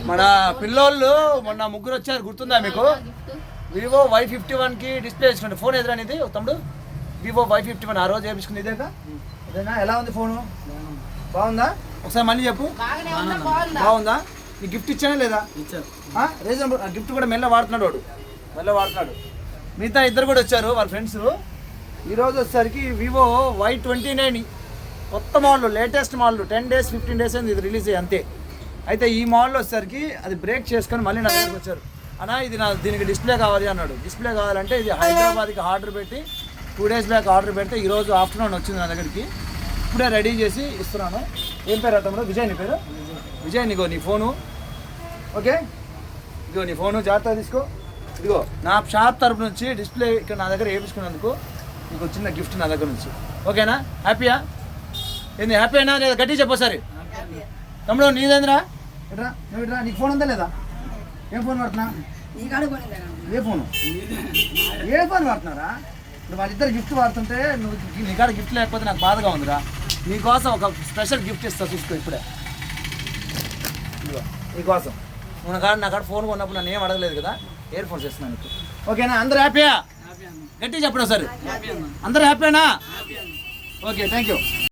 మన పిల్లోళ్ళు మొన్న ముగ్గురు వచ్చారు, గుర్తుందా మీకు? వివో Y51కి డిస్ప్లే ఇచ్చుకోండి. ఫోన్ ఎదురా ఇది తమ్ముడు? వివో Y51 ఆ రోజు వేయించుకుంది ఇదేగా? అదేనా? ఎలా ఉంది ఫోను? బాగుందా? ఒకసారి మళ్ళీ చెప్పు. బాగుందా? నీకు గిఫ్ట్ ఇచ్చానా లేదా? రీజనబుల్. గిఫ్ట్ కూడా మెల్ల వాడుతున్నాడు వాడు, మెల్ల వాడుతున్నాడు. మిగతా ఇద్దరు కూడా వచ్చారు వాళ్ళ ఫ్రెండ్స్. ఈరోజు వచ్చేసరికి వివో Y29 కొత్త model, latest model. 10 days 15 days అయింది ఇది రిలీజ్ అయ్యి, అంతే. అయితే ఈ మోడల్ వచ్చేసరికి అది బ్రేక్ చేసుకొని మళ్ళీ నా దగ్గరకు వచ్చారు. అన్నా ఇది దీనికి డిస్ప్లే కావాలి అన్నాడు. డిస్ప్లే కావాలంటే ఇది హైదరాబాద్కి ఆర్డర్ పెట్టి 2 days బ్యాక్ ఆర్డర్ పెడితే ఈరోజు ఆఫ్టర్నూన్ వచ్చింది నా దగ్గరికి. ఇప్పుడే రెడీ చేసి ఇస్తున్నాను. ఏం పేరు అతను? విజయ్. నీ పేరు విజయ్. నీకో నీ ఫోను, ఓకే? ఇదిగో నీ ఫోను, జాగ్రత్తగా తీసుకో. ఇదిగో నా షాప్ తరపు నుంచి డిస్ప్లే ఇక్కడ నా దగ్గర వేయించుకున్నందుకు నీకు చిన్న గిఫ్ట్ నా దగ్గర నుంచి, ఓకేనా? హ్యాపీయా? ఏంది హ్యాపీ అయినా లేదా? గట్టి చెప్పోసారి. తమ్ముడు నీదేంద్రా? ఎట్రా నువ్వు ఇట్రా. నీకు ఫోన్ ఉందా లేదా? ఏం ఫోన్ వాడుతున్నా? ఏ ఫోను? ఏ ఫోన్ వాడుతున్నారా? ఇప్పుడు వాళ్ళిద్దరు గిఫ్ట్ వాడుతుంటే నువ్వు నీ కాడ గిఫ్ట్ లేకపోతే నాకు బాధగా ఉందిరా. నీకోసం ఒక స్పెషల్ గిఫ్ట్ ఇస్తా, చూసుకో ఇప్పుడే. నీకోసం నువ్వు నా కాడ ఫోన్ కొన్నప్పుడు నన్ను ఏం అడగలేదు కదా, ఇయర్ ఫోన్స్ ఇస్తున్నాను నీకు, ఓకేనా? అందరూ హ్యాపీయా? గట్టి చెప్పడం సరే. అందరూ హ్యాపీనా? Okay, thank you.